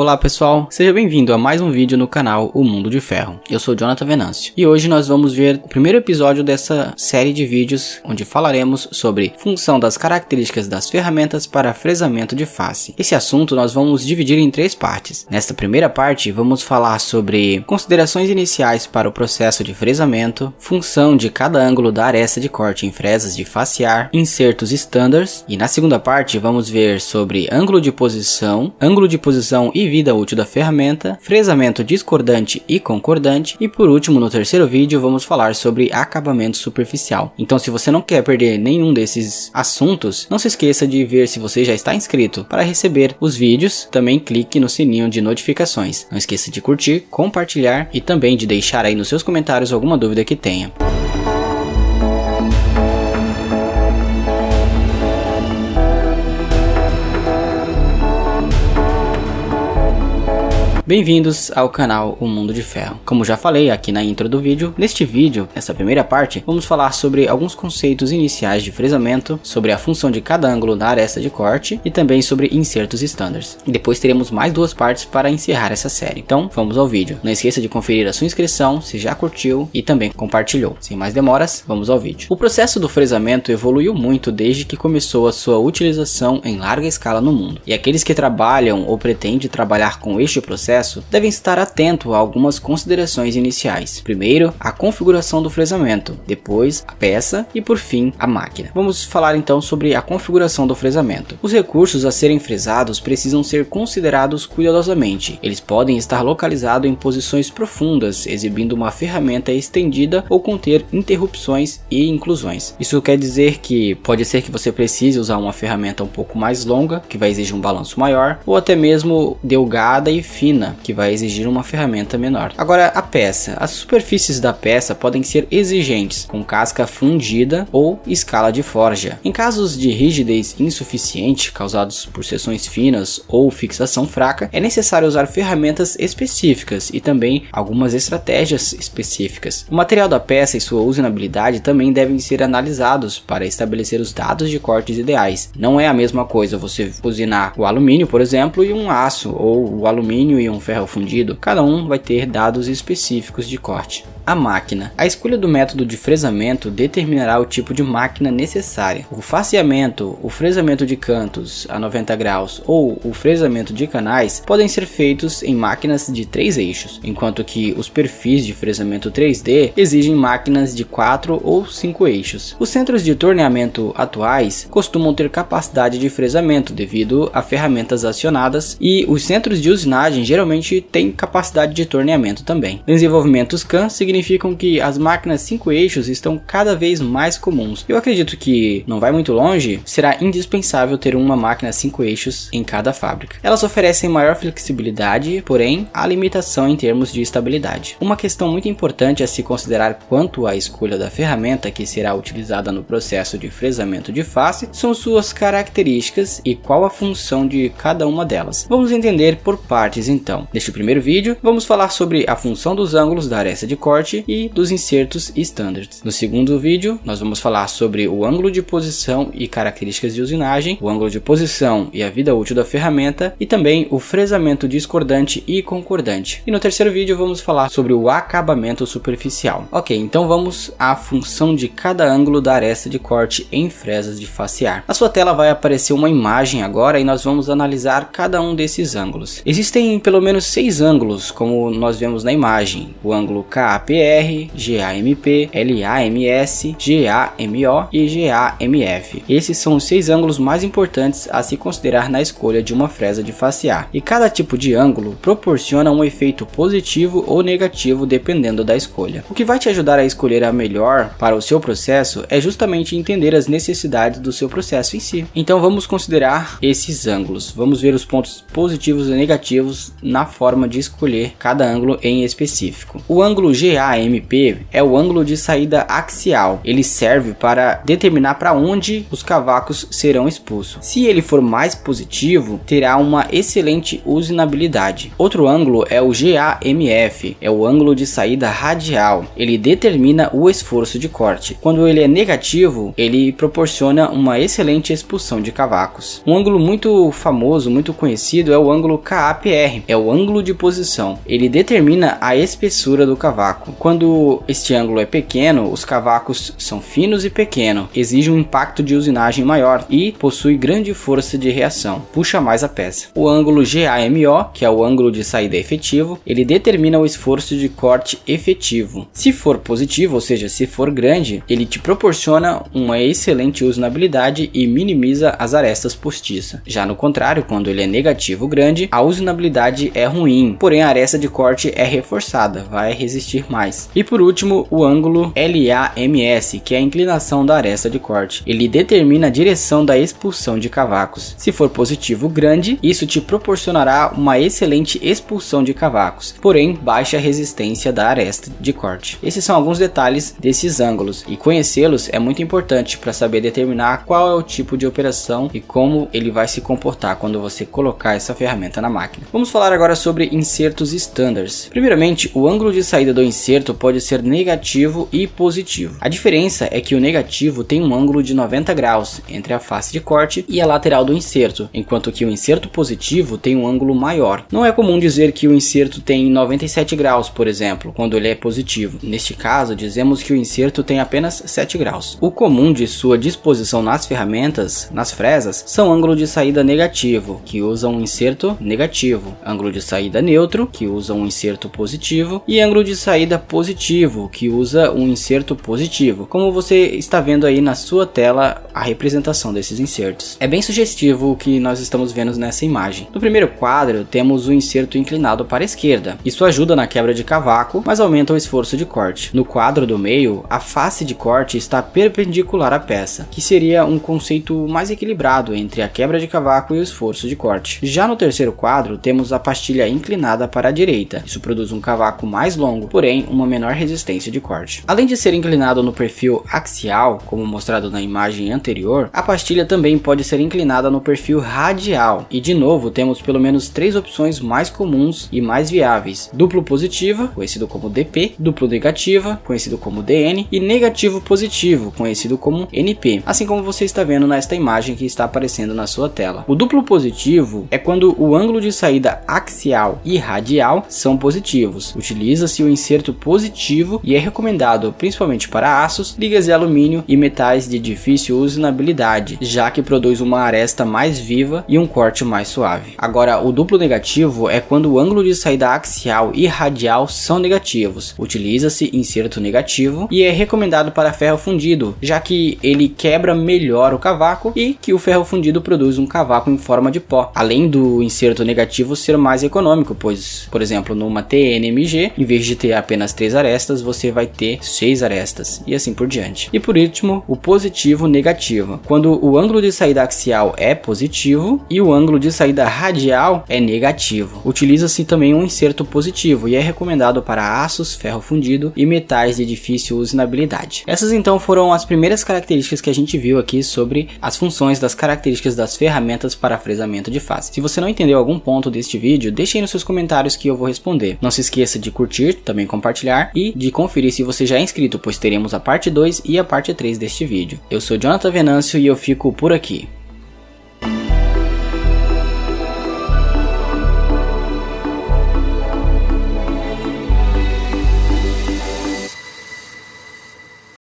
Olá pessoal, seja bem-vindo a mais um vídeo no canal O Mundo de Ferro. Eu sou Jonathan Venâncio e hoje nós vamos ver o primeiro episódio dessa série de vídeos onde falaremos sobre função das características das ferramentas para fresamento de face. Esse assunto nós vamos dividir em 3 partes. Nesta primeira parte vamos falar sobre considerações iniciais para o processo de fresamento, função de cada ângulo da aresta de corte em fresas de facear, insertos standards, e na segunda parte vamos ver sobre ângulo de posição e vida útil da ferramenta, fresamento discordante e concordante, e por último, no terceiro vídeo, vamos falar sobre acabamento superficial. Então, se você não quer perder nenhum desses assuntos, não se esqueça de ver se você já está inscrito para receber os vídeos. Também clique no sininho de notificações. Não esqueça de curtir, compartilhar e também de deixar aí nos seus comentários alguma dúvida que tenha. Bem-vindos ao canal O Mundo de Ferro. Como já falei aqui na intro do vídeo, neste vídeo, nessa primeira parte, vamos falar sobre alguns conceitos iniciais de fresamento, sobre a função de cada ângulo da aresta de corte e também sobre insertos standards. E depois teremos mais 2 partes para encerrar essa série. Então, vamos ao vídeo. Não esqueça de conferir a sua inscrição, se já curtiu e também compartilhou. Sem mais demoras, vamos ao vídeo. O processo do fresamento evoluiu muito desde que começou a sua utilização em larga escala no mundo. E aqueles que trabalham ou pretendem trabalhar com este processo devem estar atentos a algumas considerações iniciais. Primeiro, a configuração do fresamento, depois a peça e por fim a máquina. Vamos falar então sobre a configuração do fresamento. Os recursos a serem fresados precisam ser considerados cuidadosamente. Eles podem estar localizados em posições profundas, exibindo uma ferramenta estendida ou conter interrupções e inclusões. Isso quer dizer que pode ser que você precise usar uma ferramenta um pouco mais longa, que vai exigir um balanço maior, ou até mesmo delgada e fina, que vai exigir uma ferramenta menor. Agora, a peça. As superfícies da peça podem ser exigentes, com casca fundida ou escala de forja. Em casos de rigidez insuficiente, causados por seções finas ou fixação fraca, é necessário usar ferramentas específicas e também algumas estratégias específicas. O material da peça e sua usinabilidade também devem ser analisados para estabelecer os dados de cortes ideais. Não é a mesma coisa você usinar o alumínio, por exemplo, e um aço, ou o alumínio e um ferro fundido. Cada um vai ter dados específicos de corte. A máquina. A escolha do método de fresamento determinará o tipo de máquina necessária. O faceamento, o fresamento de cantos a 90 graus ou o fresamento de canais podem ser feitos em máquinas de 3 eixos, enquanto que os perfis de fresamento 3D exigem máquinas de 4 ou 5 eixos. Os centros de torneamento atuais costumam ter capacidade de fresamento devido a ferramentas acionadas, e os centros de usinagem geralmente têm capacidade de torneamento também. Desenvolvimentos CAM significam que as máquinas 5 eixos estão cada vez mais comuns. Eu acredito que não vai muito longe, será indispensável ter uma máquina 5 eixos em cada fábrica. Elas oferecem maior flexibilidade, porém há limitação em termos de estabilidade. Uma questão muito importante a se considerar quanto à escolha da ferramenta que será utilizada no processo de fresamento de face são suas características e qual a função de cada uma delas. Vamos entender por partes então. Neste primeiro vídeo, vamos falar sobre a função dos ângulos da aresta de corte e dos insertos standards. No segundo vídeo, nós vamos falar sobre o ângulo de posição e características de usinagem, o ângulo de posição e a vida útil da ferramenta, e também o fresamento discordante e concordante. E no terceiro vídeo, vamos falar sobre o acabamento superficial. Ok, então vamos à função de cada ângulo da aresta de corte em fresas de facear. Na sua tela vai aparecer uma imagem agora e nós vamos analisar cada um desses ângulos. Existem pelo menos 6 ângulos, como nós vemos na imagem: o ângulo KAPR, GAMP, LAMS, GAMO e GAMF. Esses são os 6 ângulos mais importantes a se considerar na escolha de uma fresa de facear. E cada tipo de ângulo proporciona um efeito positivo ou negativo dependendo da escolha. O que vai te ajudar a escolher a melhor para o seu processo é justamente entender as necessidades do seu processo em si. Então vamos considerar esses ângulos. Vamos ver os pontos positivos e negativos na forma de escolher cada ângulo em específico. O ângulo GA GAMP é o ângulo de saída axial. Ele serve para determinar para onde os cavacos serão expulsos. Se ele for mais positivo, terá uma excelente usinabilidade. Outro ângulo é o GAMF, é o ângulo de saída radial. Ele determina o esforço de corte. Quando ele é negativo, ele proporciona uma excelente expulsão de cavacos. Um ângulo muito famoso, muito conhecido é o ângulo KAPR, é o ângulo de posição. Ele determina a espessura do cavaco. Quando este ângulo é pequeno, os cavacos são finos e pequenos, exige um impacto de usinagem maior e possui grande força de reação, puxa mais a peça. O ângulo GAMO, que é o ângulo de saída efetivo, ele determina o esforço de corte efetivo. Se for positivo, ou seja, se for grande, ele te proporciona uma excelente usinabilidade e minimiza as arestas postiças. Já no contrário, quando ele é negativo grande, a usinabilidade é ruim, porém a aresta de corte é reforçada, vai resistir mais. E por último, o ângulo LAMS, que é a inclinação da aresta de corte. Ele determina a direção da expulsão de cavacos. Se for positivo grande, isso te proporcionará uma excelente expulsão de cavacos, porém baixa resistência da aresta de corte. Esses são alguns detalhes desses ângulos, e conhecê-los é muito importante para saber determinar qual é o tipo de operação e como ele vai se comportar quando você colocar essa ferramenta na máquina. Vamos falar agora sobre insertos standards. Primeiramente, o ângulo de saída do inserto pode ser negativo e positivo. A diferença é que o negativo tem um ângulo de 90 graus entre a face de corte e a lateral do inserto, enquanto que o inserto positivo tem um ângulo maior. Não é comum dizer que o inserto tem 97 graus, por exemplo, quando ele é positivo. Neste caso, dizemos que o inserto tem apenas 7 graus. O comum de sua disposição nas ferramentas, nas fresas, são ângulo de saída negativo, que usa um inserto negativo, ângulo de saída neutro, que usa um inserto positivo, e ângulo de saída positivo, que usa um inserto positivo. Como você está vendo aí na sua tela a representação desses insertos. É bem sugestivo o que nós estamos vendo nessa imagem. No primeiro quadro, temos o inserto inclinado para a esquerda. Isso ajuda na quebra de cavaco, mas aumenta o esforço de corte. No quadro do meio, a face de corte está perpendicular à peça, que seria um conceito mais equilibrado entre a quebra de cavaco e o esforço de corte. Já no terceiro quadro, temos a pastilha inclinada para a direita. Isso produz um cavaco mais longo, porém uma menor resistência de corte. Além de ser inclinado no perfil axial, como mostrado na imagem anterior, a pastilha também pode ser inclinada no perfil radial. E de novo, temos pelo menos 3 opções mais comuns e mais viáveis: duplo positiva, conhecido como DP, duplo negativa, conhecido como DN, e negativo positivo, conhecido como NP, assim como você está vendo nesta imagem que está aparecendo na sua tela. O duplo positivo é quando o ângulo de saída axial e radial são positivos. Utiliza-se o inserto positivo e é recomendado principalmente para aços, ligas de alumínio e metais de difícil usinabilidade, já que produz uma aresta mais viva e um corte mais suave. Agora, o duplo negativo é quando o ângulo de saída axial e radial são negativos. Utiliza-se inserto negativo e é recomendado para ferro fundido, já que ele quebra melhor o cavaco e que o ferro fundido produz um cavaco em forma de pó. Além do inserto negativo ser mais econômico, pois, por exemplo, numa TNMG, em vez de ter apenas 3 arestas, você vai ter 6 arestas e assim por diante. E por último, o positivo negativo, quando o ângulo de saída axial é positivo e o ângulo de saída radial é negativo. Utiliza-se também um inserto positivo e é recomendado para aços, ferro fundido e metais de difícil usinabilidade. Essas então foram as primeiras características que a gente viu aqui sobre as funções das características das ferramentas para fresamento de face. Se você não entendeu algum ponto deste vídeo, deixe aí nos seus comentários que eu vou responder. Não se esqueça de curtir, também compartilhar e de conferir se você já é inscrito, pois teremos a parte 2 e a parte 3 deste vídeo. Eu sou Jonathan Venâncio e eu fico por aqui.